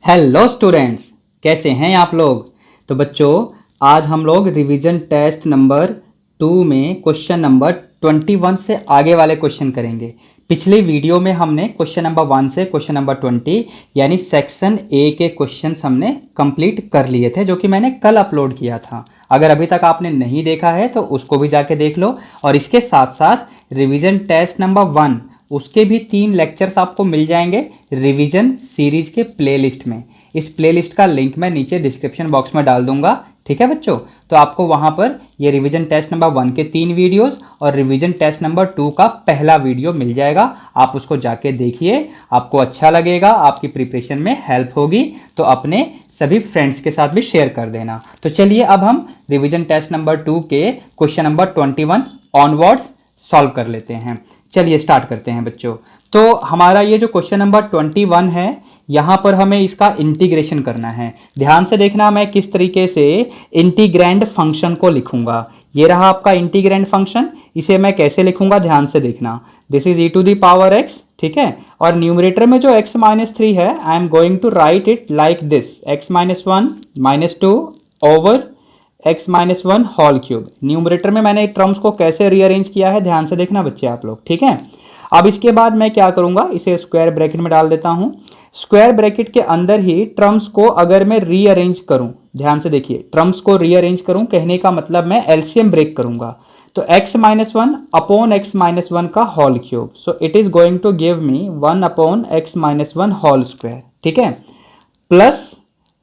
Hello students, कैसे हैं आप लोग। तो बच्चों, आज हम लोग रिवीजन टेस्ट नंबर 2 में क्वेश्चन नंबर 21 से आगे वाले क्वेश्चन करेंगे। पिछली वीडियो में हमने क्वेश्चन नंबर 1 से क्वेश्चन नंबर 20 यानी सेक्शन ए के क्वेश्चंस हमने कंप्लीट कर लिए थे, जो कि मैंने कल अपलोड किया था। अगर अभी तक आपने नहीं देखा है तो उसको भी जाके देख लो। और इसके साथ साथ रिवीजन टेस्ट नंबर 1 उसके भी 3 लेक्चर्स आपको मिल जाएंगे रिवीजन सीरीज के प्लेलिस्ट में। इस प्लेलिस्ट का लिंक मैं नीचे डिस्क्रिप्शन बॉक्स में डाल दूंगा, ठीक है बच्चों। तो आपको वहां पर ये रिवीजन टेस्ट नंबर 1 के 3 वीडियोस और रिवीजन टेस्ट नंबर 2 का पहला वीडियो मिल जाएगा। आप उसको जाके देखिए, आपको अच्छा लगेगा, आपकी प्रिपरेशन में हेल्प होगी। तो अपने सभी फ्रेंड्स के साथ भी शेयर कर देना। तो चलिए अब हम रिवीजन टेस्ट नंबर 2 के क्वेश्चन नंबर 21 ऑनवर्ड्स सॉल्व कर लेते हैं। चलिए स्टार्ट करते हैं बच्चों। तो हमारा ये जो क्वेश्चन नंबर 21 है, यहां पर हमें इसका इंटीग्रेशन करना है। ध्यान से देखना मैं किस तरीके से इंटीग्रैंड फंक्शन को लिखूंगा। ये रहा आपका इंटीग्रैंड फंक्शन। इसे मैं कैसे लिखूंगा ध्यान से देखना। दिस इज e⁻x, ठीक है। और न्यूमरेटर में जो x-3 है, I am going to write it like this, x-1 -2 over x-1 whole cube. Numerator में मैंने टर्म्स को कैसे रीअरेंज किया है ध्यान से देखना बच्चे आप लोग, ठीक है। अब इसके बाद मैं क्या करूंगा, इसे स्क्वायर ब्रैकेट में डाल देता हूं। स्क्वायर ब्रैकेट के अंदर ही टर्म्स को अगर मैं रीअरेंज करूं, ध्यान से देखिए, टर्म्स को रीअरेंज करूं कहने का मतलब मैं एलसीएम ब्रेक करूंगा। तो x-1 अपॉन x-1 का whole cube, so it is going to give me 1 upon x-1 whole square, ठीक है, प्लस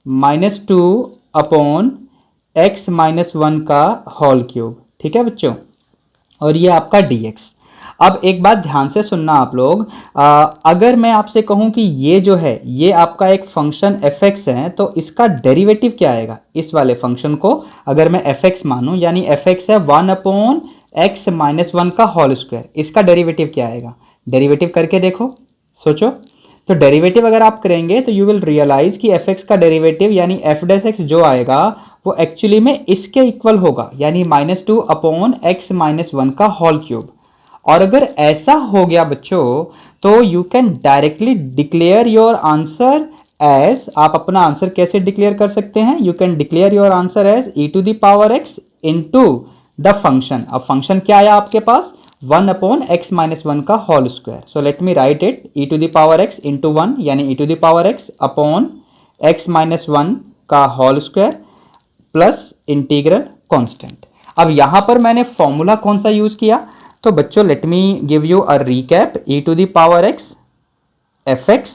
-2 अपॉन x-1 का होल क्यूब, ठीक है बच्चों। और ये आपका dx। अब एक बात ध्यान से सुनना आप लोग, अगर मैं आपसे कहूं कि ये जो है ये आपका एक फंक्शन fx है, तो इसका डेरिवेटिव क्या आएगा। इस वाले फंक्शन को अगर मैं fx मानूं, यानी fx है 1 अपॉन x-1 का होल स्क्वायर, इसका डेरिवेटिव क्या आएगा। डेरिवेटिव करके देखो, सोचो। तो डेरिवेटिव अगर आप करेंगे तो यू विल रियलाइज कि fx का डेरिवेटिव यानी f' जो आएगा वो एक्चुअली में इसके इक्वल होगा, यानी -2 अपॉन x-1 का होल क्यूब। और अगर ऐसा हो गया बच्चों, तो you can directly declare your answer as, आप अपना आंसर कैसे डिक्लेयर कर सकते हैं, you can declare your answer as e⁻x into the function. अब फंक्शन क्या आया आपके पास, 1 अपॉन x-1 का whole square. So let me write it, e⁻x into 1 यानी e⁻x अपॉन x-1 का whole square plus integral constant. अब यहां पर मैंने फॉर्मूला कौन सा यूज किया, तो बच्चों let me give you a recap. e⁻x fx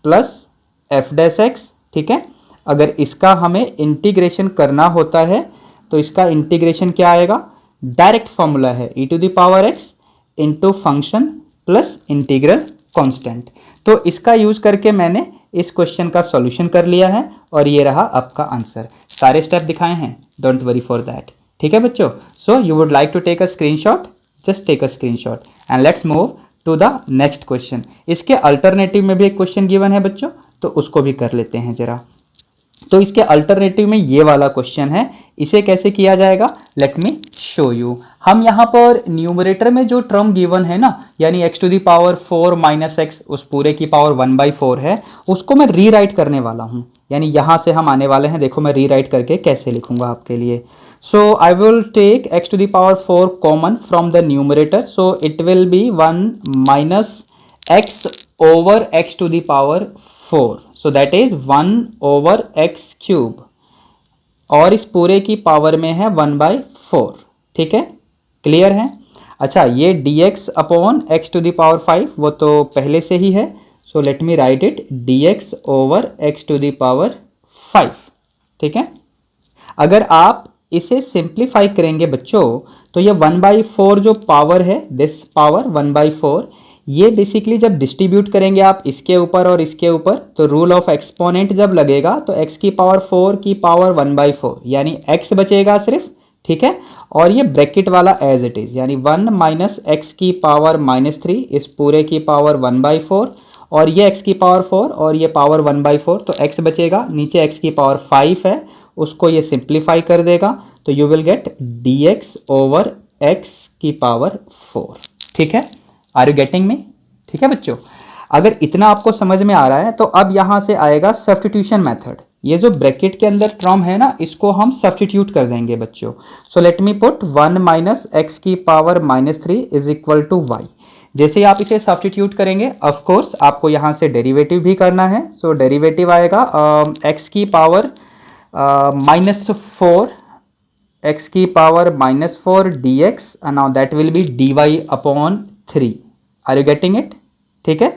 plus f', ठीक है। अगर इसका हमें इंटीग्रेशन करना होता है तो इसका इंटीग्रेशन क्या आएगा, डायरेक्ट फॉर्मूला है e⁻x into function plus integral constant. तो इसका यूज करके मैंने इस क्वेश्चन का सॉल्यूशन कर लिया है और ये रहा आपका आंसर। सारे स्टेप दिखाए हैं, डोंट वरी फॉर दैट, ठीक है बच्चों। So you would like to take a screenshot, just take a screenshot and let's move to the next question. इसके अल्टरनेटिव में भी एक क्वेश्चन गिवन है बच्चों, तो उसको भी कर लेते हैं जरा। तो इसके अल्टरनेटिव में ये वाला क्वेश्चन है, इसे कैसे किया जाएगा, लेट मी शो यू। हम यहां पर न्यूमरेटर में जो टर्म गिवन है ना, यानी x⁴ माइनस x, उस पूरे की पावर 1/4 है, उसको मैं रीराइट करने वाला हूं। यानी यहां से हम आने वाले हैं, देखो मैं रीराइट करके कैसे लिखूंगा आपके लिए। So I will take x⁴ common from the numerator, so it will be 1 minus x over x⁴, so that is 1 over x cube, और इस पूरे की पावर में है 1/4, ठीक है, क्लियर है। अच्छा, ये dx अपॉन x⁵ वो तो पहले से ही है, सो let me write it dx over x⁵, ठीक है। अगर आप इसे सिंप्लीफाई करेंगे बच्चों, तो ये 1/4 जो पावर है, दिस पावर 1/4, ये बेसिकली जब डिस्ट्रीब्यूट करेंगे आप इसके ऊपर और इसके ऊपर, तो रूल ऑफ एक्सपोनेंट जब लगेगा तो x⁴ की पावर 1/4 यानी x बचेगा सिर्फ, ठीक है। और ये ब्रैकेट वाला एज इट इज, यानी 1 माइनस x की पावर -3, इस पूरे की पावर 1/4, और ये x की पावर 4 और ये पावर 1/4, तो x बचेगा, नीचे x की पावर 5 है, उसको ये सिंप्लीफाई कर देगा, तो you will get dx over x की पावर 4, ठीक है। आर यू गेटिंग मी, ठीक है बच्चों। अगर इतना आपको समझ में आ रहा है तो अब यहां से आएगा सब्स्टिट्यूशन मेथड। ये जो ब्रैकेट के अंदर टर्म है ना, इसको हम सब्स्टिट्यूट कर देंगे बच्चों। So let me put 1 minus x की power -3 is equal to y. जैसे ही आप इसे सब्स्टिट्यूट करेंगे, ऑफ कोर्स आपको यहाँ से डेरिवेटिव भी करना है। सो डेरिवेटिव आएगा एक्स की पावर -4 एक्स की power -4 dx, now that will be dy upon 3। Are you getting it? ठीक है,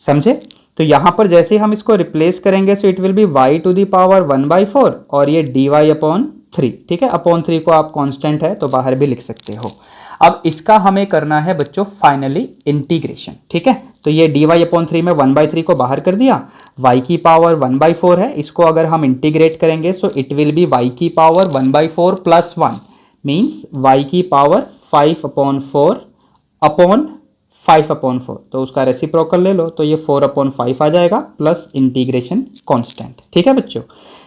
समझे? तो यहां पर जैसे ही हम इसको रिप्लेस करेंगे, so it will be y to the power 1/4 और ये dy अपॉन 3। ठीक है, अपॉन 3 को आप कांस्टेंट है तो बाहर भी लिख सकते हो। अब इसका हमें करना है बच्चों फाइनली इंटीग्रेशन। ठीक है, तो ये dy अपॉन 3 में 1/3 को बाहर कर दिया, y की पावर 1/4 है, इसको अगर हम इंटीग्रेट करेंगे so it will be y की पावर 1/4 प्लस 1 मीन्स y की पावर 5/4 अपॉन 5/4। तो उसका रेसिप्रोकल ले लो तो ये 4/5 आ जाएगा प्लस इंटीग्रेशन कांस्टेंट। ठीक है बच्चों,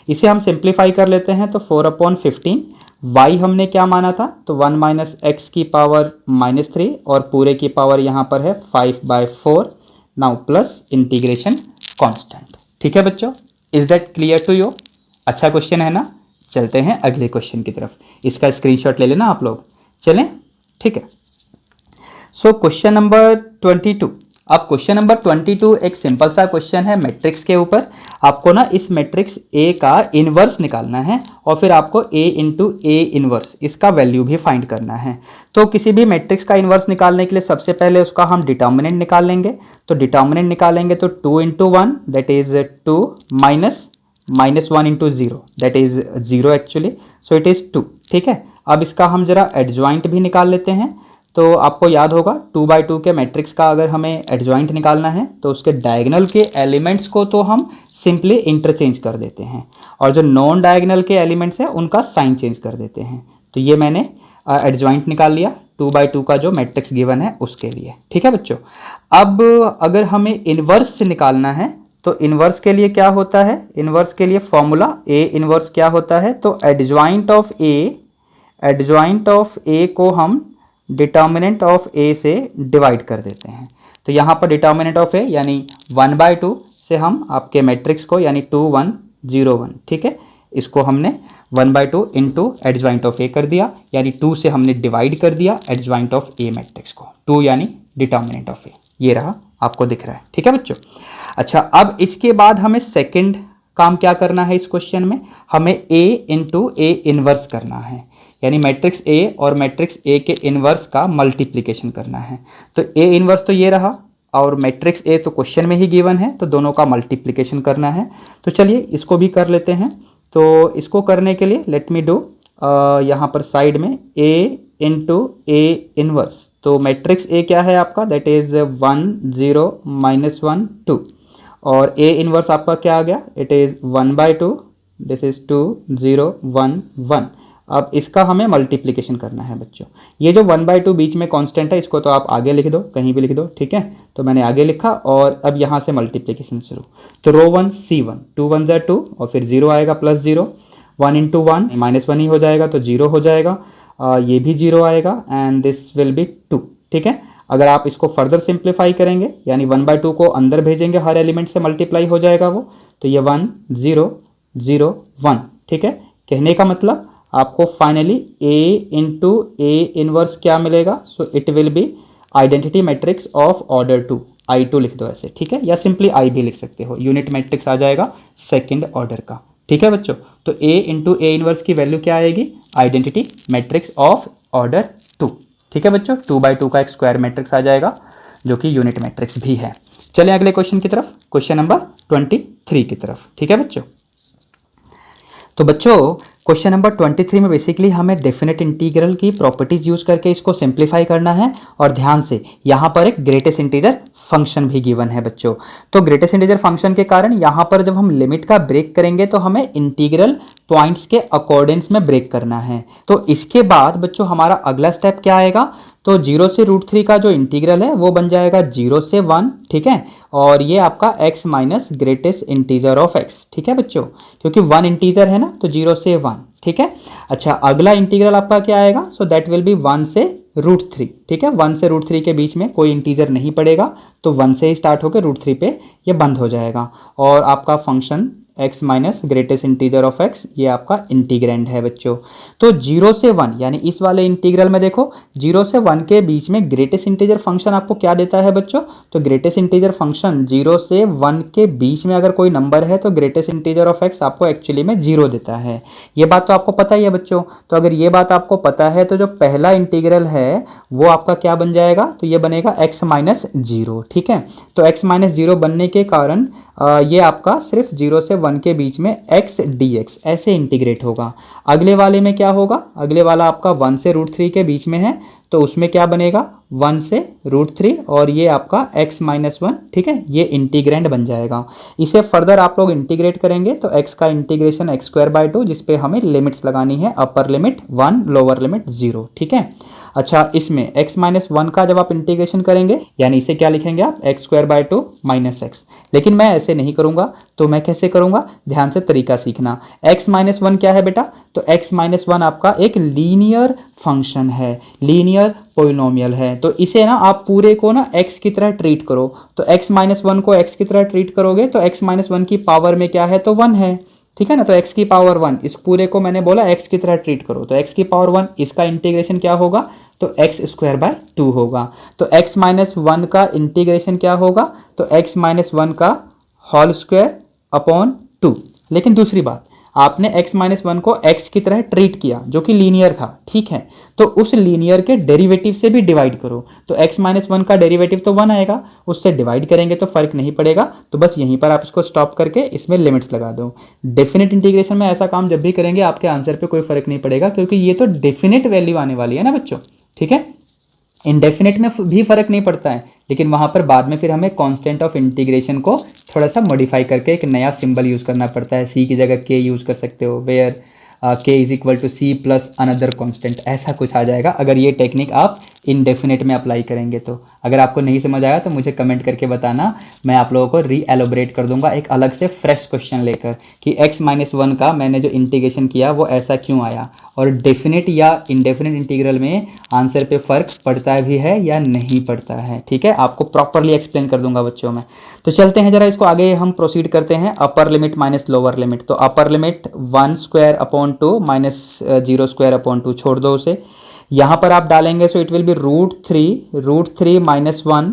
इसे हम सिंप्लीफाई कर लेते हैं तो 4/15 y हमने क्या माना था, तो 1 माइनस एक्स की पावर -3 और पूरे की पावर यहाँ पर है 5/4 नाउ प्लस इंटीग्रेशन कांस्टेंट। ठीक है बच्चों, is that clear to you? अच्छा क्वेश्चन है ना। चलते हैं अगले क्वेश्चन की तरफ, इसका स्क्रीनशॉट ले लेना आप लोग। चलें, ठीक है। So question number 22। अब क्वेश्चन नंबर 22 एक सिंपल सा क्वेश्चन है मैट्रिक्स के ऊपर। आपको ना इस मैट्रिक्स ए का इनवर्स निकालना है और फिर आपको ए इंटू ए इनवर्स इसका वैल्यू भी फाइंड करना है। तो किसी भी मैट्रिक्स का इनवर्स निकालने के लिए सबसे पहले उसका हम डिटर्मिनेंट निकाल लेंगे। तो डिटर्मिनेंट निकालेंगे तो 2 into 1 that is 2 minus -1 into 0 that is 0 actually, so it is 2। ठीक है, अब इसका हम जरा एडजॉइंट भी निकाल लेते हैं। तो आपको याद होगा 2/2 के मैट्रिक्स का अगर हमें एडजॉइंट निकालना है तो उसके डायगोनल के एलिमेंट्स को तो हम सिंपली इंटरचेंज कर देते हैं और जो नॉन डायगोनल के एलिमेंट्स हैं उनका साइन चेंज कर देते हैं। तो ये मैंने एडजॉइंट निकाल लिया 2/2 का जो मैट्रिक्स गिवन है उसके लिए। ठीक है बच्चों, अब अगर हमें इनवर्स निकालना है तो इनवर्स के लिए क्या होता है, इनवर्स के लिए फॉर्मूला ए इनवर्स क्या होता है, तो एडजॉइंट ऑफ ए को हम डिटर्मिनेंट ऑफ ए से डिवाइड कर देते हैं। तो यहाँ पर डिटर्मिनेंट ऑफ ए यानी 1/2 से हम आपके मैट्रिक्स को यानी 2 1 0 1, ठीक है, इसको हमने 1/2 इंटू एडजॉइंट ऑफ ए कर दिया, यानी 2 से हमने डिवाइड कर दिया एडजॉइंट ऑफ ए मैट्रिक्स को। 2 यानी डिटर्मिनेंट ऑफ ए, ये रहा, आपको दिख रहा है। ठीक है बच्चों, अच्छा अब इसके बाद हमें सेकंड काम क्या करना है इस क्वेश्चन में, हमें ए इंटू ए इनवर्स करना है, यानी मैट्रिक्स ए और मैट्रिक्स ए के इनवर्स का मल्टीप्लिकेशन करना है। तो ए इनवर्स तो ये रहा और मैट्रिक्स ए तो क्वेश्चन में ही गिवन है, तो दोनों का मल्टीप्लिकेशन करना है। तो चलिए इसको भी कर लेते हैं। तो इसको करने के लिए लेट मी डू यहाँ पर साइड में ए इंटू ए इनवर्स। तो मैट्रिक्स ए क्या है आपका, दैट इज 1 0 -1 2 और ए इनवर्स आपका क्या आ गया, इट इज 1/2, दिस इज 2 0 1 1। अब इसका हमें मल्टीप्लिकेशन करना है बच्चों। ये जो 1/2 बीच में कांस्टेंट है इसको तो आप आगे लिख दो, कहीं भी लिख दो, ठीक है। तो मैंने आगे लिखा और अब यहाँ से मल्टीप्लिकेशन शुरू। तो रो 1 C1 2 1 ज़ा 2 और फिर 0 आएगा प्लस 0, 1 इंटू 1 -1 ही हो जाएगा तो 0 हो जाएगा, ये भी 0 आएगा एंड दिस विल बी 2। ठीक है, अगर आप इसको फर्दर सिंप्लीफाई करेंगे यानी 1/2 को अंदर भेजेंगे, हर एलिमेंट से मल्टीप्लाई हो जाएगा वो, तो ये 1 0 0 1। ठीक है, कहने का मतलब आपको finally A into A inverse क्या मिलेगा, सो it will B identity matrix of order 2, I2 लिख दो ऐसे, ठीक है, या सिंपली I भी लिख सकते हो, यूनिट मैट्रिक्स आ जाएगा सेकंड ऑर्डर का। ठीक है बच्चों, तो ए इंटू ए इनवर्स की वैल्यू क्या आएगी, आइडेंटिटी मैट्रिक्स ऑफ ऑर्डर 2। ठीक है बच्चों, 2/2 का एक स्क्वायर मैट्रिक्स आ जाएगा जो कि यूनिट मैट्रिक्स भी है। चलिए अगले क्वेश्चन की तरफ, क्वेश्चन नंबर 23 की तरफ। ठीक है बच्चों, तो बच्चों क्वेश्चन नंबर 23 में बेसिकली हमें डेफिनेट इंटीग्रल की प्रॉपर्टीज यूज करके इसको सिंप्लीफाई करना है और ध्यान से यहाँ पर एक ग्रेटेस्ट इंटीजर फंक्शन भी गिवन है बच्चों। तो ग्रेटेस्ट इंटीजर फंक्शन के कारण यहाँ पर जब हम लिमिट का ब्रेक करेंगे तो हमें इंटीग्रल पॉइंट्स के अकॉर्डेंस में ब्रेक करना है। तो इसके बाद बच्चों हमारा अगला स्टेप क्या आएगा, तो 0 से √3 का जो इंटीग्रल है वो बन जाएगा 0 से 1। ठीक है, और ये आपका x minus greatest integer of x। ठीक है बच्चों, क्योंकि 1 इंटीजर है ना तो 0 से 1। ठीक है। अच्छा, अगला इंटीग्रल आपका क्या आएगा? सो दैट विल बी 1 से √3, ठीक है। 1 से √3 के बीच में कोई इंटीजर नहीं पड़ेगा, तो 1 से ही स्टार्ट होकर √3 पे ये बंद हो जाएगा। और आपका function x minus greatest integer of x, ये आपका इंटीग्रेंड है बच्चों। तो 0 से 1 यानी इस वाले इंटीग्रल में देखो 0 से 1 के बीच में ग्रेटेस्ट इंटीजर फंक्शन आपको क्या देता है बच्चों? तो ग्रेटेस्ट इंटीजर फंक्शन 0 से 1 के बीच में अगर कोई नंबर है तो ग्रेटेस्ट इंटीजर ऑफ x आपको एक्चुअली में 0 देता है। ये बात तो आपको पता ही है बच्चों। तो अगर ये बात आपको पता है तो जो पहला इंटीग्रल है वो आपका क्या बन जाएगा? तो ये बनेगा x माइनस 0, ठीक है। तो x माइनस 0 बनने के कारण ये आपका सिर्फ 0 से 1 के बीच में x dx ऐसे इंटीग्रेट होगा। अगले वाले में क्या होगा? अगले वाला आपका 1 से √3 के बीच में है, तो उसमें क्या बनेगा? 1 से √3 और ये आपका x माइनस 1, ठीक है। ये इंटीग्रेंड बन जाएगा। इसे फर्दर आप लोग इंटीग्रेट करेंगे तो x का इंटीग्रेशन x²/2, जिसपे हमें लिमिट्स लगानी है, अपर लिमिट 1, लोअर लिमिट 0, ठीक है। अच्छा, इसमें x माइनस 1 का जब आप इंटीग्रेशन करेंगे यानी इसे क्या लिखेंगे आप? x²/2 minus x। लेकिन मैं ऐसे नहीं करूंगा, तो मैं कैसे करूंगा? ध्यान से तरीका सीखना। x माइनस 1 क्या है बेटा? तो x माइनस 1 आपका एक लीनियर फंक्शन है, लीनियर पोलिनोमियल है। तो इसे ना आप पूरे को ना x की तरह ट्रीट करो। तो x माइनस 1 को x की तरह ट्रीट करोगे तो x माइनस 1 की पावर में क्या है? तो 1 है, ठीक है ना। तो x की पावर 1, इस पूरे को मैंने बोला x की तरह ट्रीट करो, तो x की पावर 1, इसका इंटीग्रेशन क्या होगा? तो x²/2 होगा। तो x माइनस 1 का इंटीग्रेशन क्या होगा? तो x माइनस 1 का होल स्क्वायर अपॉन 2। लेकिन दूसरी बात, आपने x माइनस 1 को x की तरह ट्रीट किया जो कि लीनियर था, ठीक है। तो उस लीनियर के डेरिवेटिव से भी डिवाइड करो, तो x माइनस 1 का डेरिवेटिव तो 1 आएगा, उससे डिवाइड करेंगे तो फर्क नहीं पड़ेगा। तो बस यहीं पर आप इसको स्टॉप करके इसमें लिमिट्स लगा दो। डेफिनेट इंटीग्रेशन में ऐसा काम जब भी करेंगे आपके आंसर पे कोई फर्क नहीं पड़ेगा, क्योंकि ये तो डेफिनेट वैल्यू आने वाली है ना बच्चों, ठीक है। इनडेफिनेट में भी फर्क नहीं पड़ता है, लेकिन वहां पर बाद में फिर हमें कांस्टेंट ऑफ इंटीग्रेशन को थोड़ा सा मॉडिफाई करके एक नया सिंबल यूज करना पड़ता है। सी की जगह के यूज कर सकते हो, where K is equal to C plus another constant, ऐसा कुछ आ जाएगा अगर ये टेक्निक आप इनडेफिनेट में अप्लाई करेंगे तो। अगर आपको नहीं समझ आया तो मुझे कमेंट करके बताना, मैं आप लोगों को री एलोबरेट कर दूंगा एक अलग से फ्रेश क्वेश्चन लेकर कि x माइनस 1 का मैंने जो इंटीग्रेशन किया वो ऐसा क्यों आया, और डेफिनेट या इनडेफिनेट इंटीग्रल में आंसर पे फर्क पड़ता भी है या नहीं पड़ता है, ठीक है। आपको प्रॉपरली एक्सप्लेन कर दूंगा बच्चों में। तो चलते हैं जरा इसको आगे हम प्रोसीड करते हैं। Upper limit minus lower limit, तो अपर लिमिट 1² माइनस 0² छोड़ दो उसे। यहां पर आप डालेंगे so it will be √3 minus 1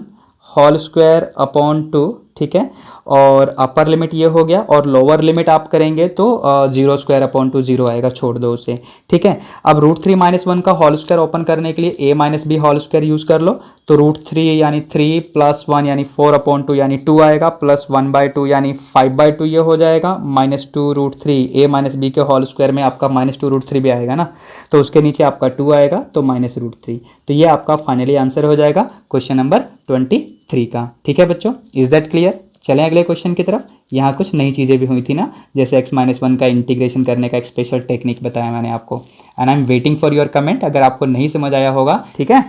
whole square upon 2, ठीक है। और अपर लिमिट ये हो गया, और लोअर लिमिट आप करेंगे तो 0² 0 आएगा, छोड़ दो उसे, ठीक है। अब √3 माइनस 1 का होल स्क्वायर ओपन करने के लिए a minus B whole square use कर लो, तो √3 यानी 3 प्लस 1 यानी 4/2 यानी 2 आएगा, प्लस 1/2 यानी 5/2 ये हो जाएगा, -2 √3 a माइनस बी के होल स्क्वायर में आपका -2 √3 भी आएगा ना, तो उसके नीचे आपका 2 आएगा, तो -√3। तो ये आपका फाइनली आंसर हो जाएगा क्वेश्चन नंबर 23 का, ठीक है बच्चों। Is that clear? चलें अगले क्वेश्चन की तरफ। यहाँ कुछ नई चीज़ें भी हुई थी ना, जैसे x माइनस 1 का इंटीग्रेशन करने का एक स्पेशल टेक्निक बताया मैंने आपको, and I am waiting for your comment अगर आपको नहीं समझ आया होगा, ठीक है।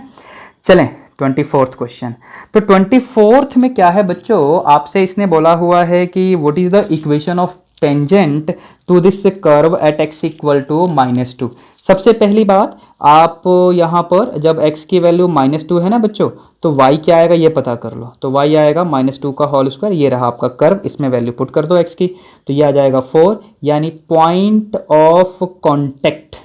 चलें 24th क्वेश्चन। तो 24th में क्या है बच्चों, आपसे इसने बोला हुआ है कि what is the equation of tangent to this curve at x equal to -2। सबसे पहली बात, आप यहाँ पर जब x की वैल्यू -2 है ना बच्चों, तो y क्या आएगा ये पता कर लो। तो y आएगा -2 का होल स्क्वायर, ये रहा आपका कर्व, इसमें वैल्यू पुट कर दो x की, तो ये आ जाएगा 4, यानी पॉइंट ऑफ कॉन्टेक्ट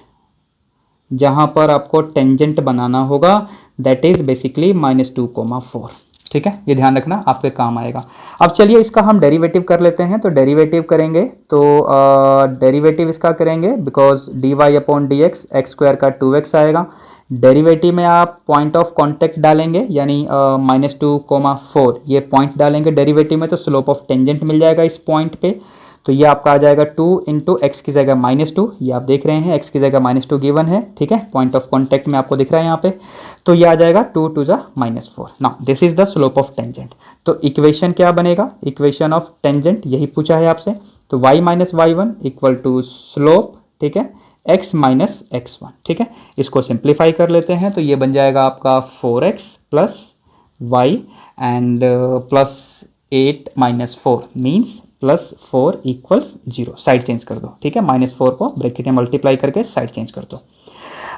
जहां पर आपको टेंजेंट बनाना होगा दैट इज बेसिकली -2,4, ठीक है। ये ध्यान रखना, आपके काम आएगा। अब चलिए इसका हम डेरिवेटिव कर लेते हैं। तो डेरिवेटिव करेंगे तो डेरिवेटिव इसका करेंगे बिकॉज dy/dx x² का 2x आएगा। डेरिवेटिव में आप पॉइंट ऑफ कांटेक्ट डालेंगे यानी -2,4 ये पॉइंट डालेंगे डेरिवेटिव में, तो स्लोप ऑफ टेंजेंट मिल जाएगा इस पॉइंट पे। तो ये आपका आ जाएगा 2 इंटू एक्स की जगह -2, ये आप देख रहे हैं x की जगह -2 गिवन है, ठीक है। पॉइंट ऑफ कॉन्टेक्ट में आपको दिख रहा है यहाँ पे, तो ये आ जाएगा 2 to the -4। Now this is the slope of tangent. तो इक्वेशन क्या बनेगा, इक्वेशन ऑफ टेंजेंट यही पूछा है आपसे। तो y minus y1 equal to slope, ठीक है, x माइनस x1, ठीक है। इसको सिंप्लीफाई कर लेते हैं, तो ये बन जाएगा आपका 4x plus y and plus 8 minus 4 means plus 4 equals 0, side change कर दो, ठीक है, -4 को ब्रैकेट में मल्टीप्लाई करके साइड चेंज कर दो।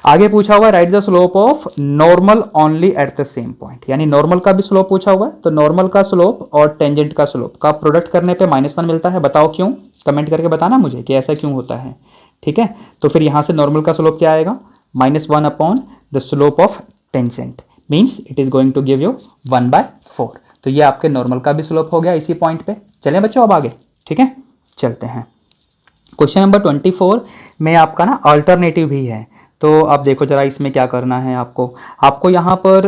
आगे पूछा हुआ right the slope of normal only at the same point, यानी नॉर्मल का भी स्लोप पूछा हुआ है, तो नॉर्मल का स्लोप और टेंजेंट का स्लोप का प्रोडक्ट करने पे -1 मिलता है, बताओ क्यों, कमेंट करके बताना मुझे कि ऐसा क्यों होता है, ठीक है। तो फिर यहां से नॉर्मल का स्लोप क्या आएगा, -1 upon the slope of tangent, means it is going to give you 1/4। तो ये आपके नॉर्मल का भी स्लोप हो गया इसी पॉइंट पे। चलें बच्चों अब आगे, ठीक है, चलते हैं। क्वेश्चन नंबर 24 में आपका ना अल्टरनेटिव भी है, तो आप देखो जरा इसमें क्या करना है आपको यहाँ पर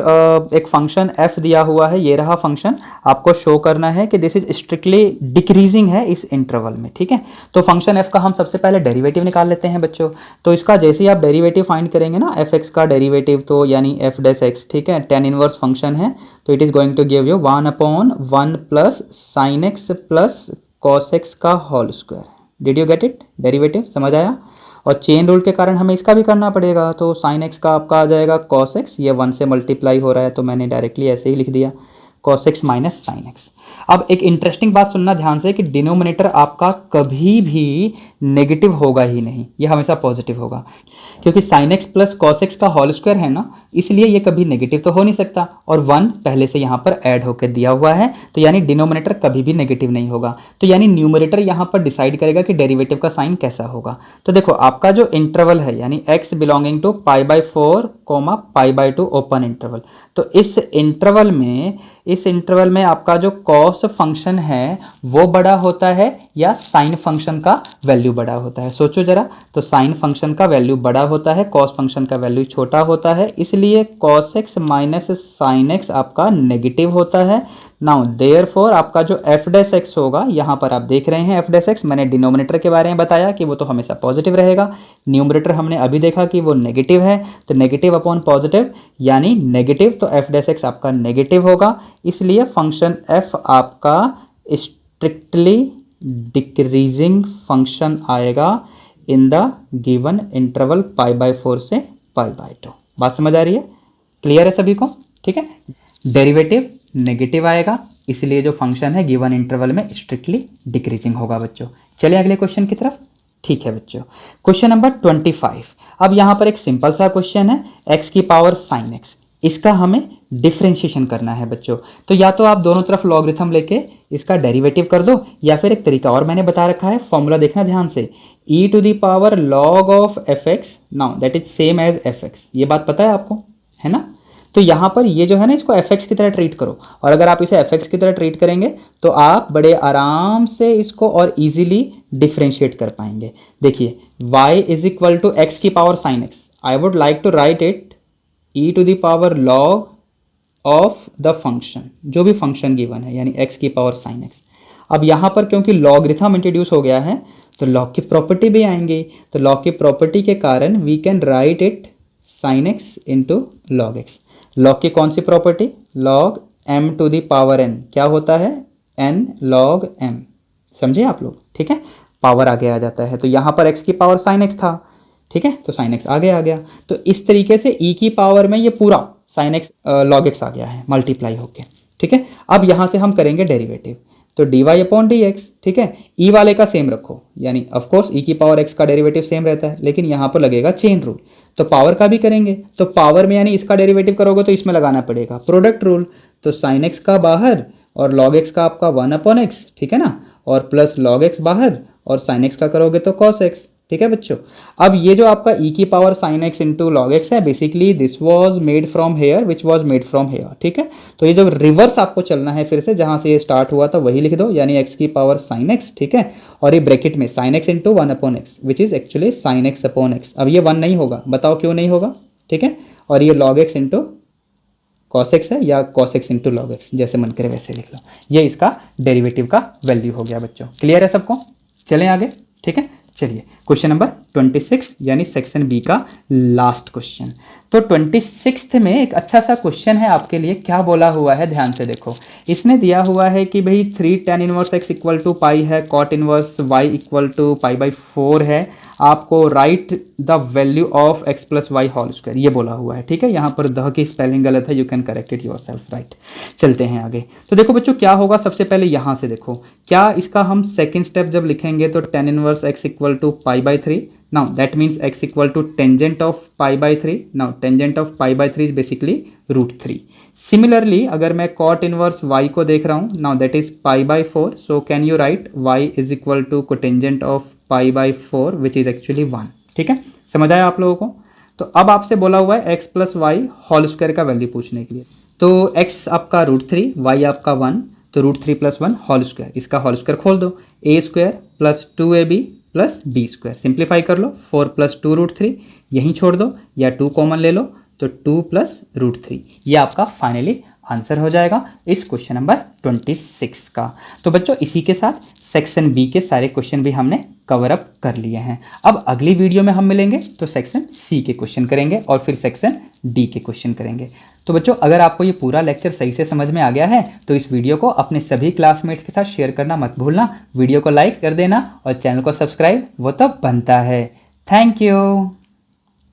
एक फंक्शन f दिया हुआ है, ये रहा फंक्शन, आपको शो करना है कि दिस इज स्ट्रिक्टली डिक्रीजिंग है इस इंटरवल में, ठीक है। तो फंक्शन f का हम सबसे पहले डेरिवेटिव निकाल लेते हैं बच्चों। तो इसका जैसे ही आप डेरिवेटिव फाइंड करेंगे ना, f(x) का डेरिवेटिव, तो यानी f'(x), ठीक है, tan इनवर्स फंक्शन है, तो it is going to give you 1/1 plus sin x plus cos x का whole square. Did you get it, derivative समझ आया। और चेन रूल के कारण हमें इसका भी करना पड़ेगा, तो sin x का आपका आ जाएगा cos x, ये 1 से मल्टीप्लाई हो रहा है तो मैंने डायरेक्टली ऐसे ही लिख दिया cos x minus sin x। अब एक इंटरेस्टिंग बात सुनना ध्यान से कि डिनोमिनेटर आपका कभी भी नेगेटिव होगा ही नहीं, ये हमेशा पॉजिटिव होगा, क्योंकि sin x plus cos x का होल स्क्वायर है ना, इसलिए ये कभी नेगेटिव तो हो नहीं सकता, और 1 पहले से यहाँ पर ऐड होकर दिया हुआ है, तो यानी डिनोमिनेटर कभी भी नेगेटिव नहीं होगा। तो यानी न्यूमरेटर यहाँ पर डिसाइड करेगा कि डेरिवेटिव का साइन कैसा होगा। तो देखो आपका जो इंटरवल है यानी x belonging to π/4 π/2 open interval, तो इस इंटरवल में आपका जो कॉस फंक्शन है वो बड़ा होता है या साइन फंक्शन का वैल्यू बड़ा होता है, सोचो जरा। तो साइन फंक्शन का वैल्यू बड़ा होता है, कॉस फंक्शन का वैल्यू छोटा होता है, इसलिए cos x minus sin x आपका नेगेटिव होता है। नाउ देयरफॉर आपका जो f' होगा, यहाँ पर आप देख रहे हैं f', मैंने डिनोमिनेटर के बारे में बताया कि वो तो हमेशा पॉजिटिव रहेगा, न्यूमरेटर हमने अभी देखा कि वो नेगेटिव है, तो नेगेटिव अपॉन पॉजिटिव यानी नेगेटिव, तो f' आपका नेगेटिव होगा, इसलिए फंक्शन f आपका स्ट्रिक्टली डिक्रीजिंग फंक्शन आएगा इन द गिवन इंटरवल π/4 से π/2। बात समझ आ रही है, क्लियर है सभी को, ठीक है। डेरिवेटिव नेगेटिव आएगा, इसलिए जो फंक्शन है गिवन इंटरवल में स्ट्रिक्टली डिक्रीजिंग होगा बच्चों। चलिए अगले क्वेश्चन की तरफ, ठीक है बच्चों। क्वेश्चन नंबर 25, अब यहाँ पर एक सिंपल सा क्वेश्चन है, x की पावर sin x, इसका हमें डिफ्रेंशिएशन करना है बच्चों। तो या तो आप दोनों तरफ लॉगरिथम लेके इसका डेरिवेटिव कर दो, या फिर एक तरीका और मैंने बता रखा है, फॉर्मूला देखना ध्यान से, e to the power log of fx, now that is same as fx, ये बात पता है आपको, है ना। तो यहाँ पर ये जो है ना, इसको fx की तरह ट्रीट करो, और अगर आप इसे fx की तरह ट्रीट करेंगे तो आप बड़े आराम से इसको और इजीली डिफ्रेंशिएट कर पाएंगे। देखिए y is equal to x की power sin x, I would like to write it e to the power log of the function, जो भी फंक्शन गिवन है, यानी x की पावर sin x। अब यहाँ पर क्योंकि लॉगरिथम इंट्रोड्यूस हो गया है तो लॉग की प्रॉपर्टी भी आएंगी, तो लॉग की प्रॉपर्टी के कारण we can write it sin x into log x। Log की कौन सी property, log m to the power n क्या होता है, n log m, समझे आप लोग, ठीक है, पावर आगे आ जाता है। तो यहाँ पर x की पावर sin x था, ठीक है, तो sin x आगे आ गया, तो इस तरीके से e की पावर में ये पूरा sin x log x आ गया है मल्टीप्लाई होके, ठीक है। अब यहाँ से हम करेंगे डेरिवेटिव, तो dy अपॉन dx, ठीक है, e वाले का सेम रखो, यानी ऑफ कोर्स e की पावर x का डेरिवेटिव सेम रहता है, लेकिन यहाँ पर लगेगा चेन रूल, तो पावर का भी करेंगे, तो पावर में यानी इसका डेरिवेटिव करोगे तो इसमें लगाना पड़ेगा प्रोडक्ट रूल, तो sin x का बाहर और log x का आपका 1/x, ठीक है ना, और प्लस log x बाहर और sin x का करोगे तो cos x, ठीक है बच्चों। अब ये जो आपका e की power sin x into log x है, basically this was made from here which was made from here, ठीक है। तो ये जो रिवर्स आपको चलना है, फिर से जहां से ये स्टार्ट हुआ था वही लिख दो, यानी x की पावर sin x, ठीक है, और ये ब्रैकेट में sin x into 1/x which is actually sin x upon x। अब ये 1 नहीं होगा, बताओ क्यों नहीं होगा, ठीक है, और ये log x into cos x है या cos x into log x, जैसे मन करे वैसे लिख लो, ये इसका डेरिवेटिव का वैल्यू हो गया बच्चों। क्लियर है सबको, चलें आगे, ठीक है। चलिए क्वेश्चन नंबर 26 यानी सेक्शन बी का लास्ट क्वेश्चन। तो 26 में एक अच्छा सा क्वेश्चन है आपके लिए, क्या बोला हुआ है ध्यान से देखो। इसने दिया हुआ है कि भाई 3 tan inverse x equal to pi है, cot inverse y equal to π/4 है। आपको write the value of x plus y whole square ये बोला हुआ है, ठीक है। यहाँ पर द की स्पेलिंग गलत है, you can correct it yourself, right. चलते हैं आगे। तो देखो बच्चों क्या होगा, सबसे पहले यहाँ से देखो क्या इसका हम सेकेंड स्टेप जब लिखेंगे तो tan inverse x equal to pi by 3। Now that means x equal to tangent of pi by 3. Now tangent of pi by 3 is basically root 3. Similarly अगर मैं cot inverse y को देख रहा हूँ, now that is pi by 4. So can you write y is equal to cotangent of pi by 4 which is actually 1. ठीक है, समझ आया आप लोगों को। तो अब आपसे बोला हुआ है x plus y whole square का वैल्यू पूछने के लिए। तो x आपका √3, y आपका 1, तो √3 प्लस 1 होल स्क्वायर, इसका होल स्क्वायर खोल दो, a स्क्वायर प्लस 2ab प्लस बी स्क्वायर, सिंप्लीफाई कर लो, 4 प्लस 2 √3 यहीं छोड़ दो या 2 कॉमन ले लो तो 2 प्लस √3 ये आपका फाइनली आंसर हो जाएगा इस क्वेश्चन नंबर 26 का। तो बच्चों इसी के साथ सेक्शन बी के सारे क्वेश्चन भी हमने कवर अप कर लिए हैं। अब अगली वीडियो में हम मिलेंगे तो सेक्शन सी के क्वेश्चन करेंगे और फिर सेक्शन डी के क्वेश्चन करेंगे। तो बच्चों अगर आपको ये पूरा लेक्चर सही से समझ में आ गया है तो इस वीडियो को अपने सभी क्लासमेट्स के साथ शेयर करना मत भूलना, वीडियो को लाइक कर देना और चैनल को सब्सक्राइब वो तो बनता है। Thank you.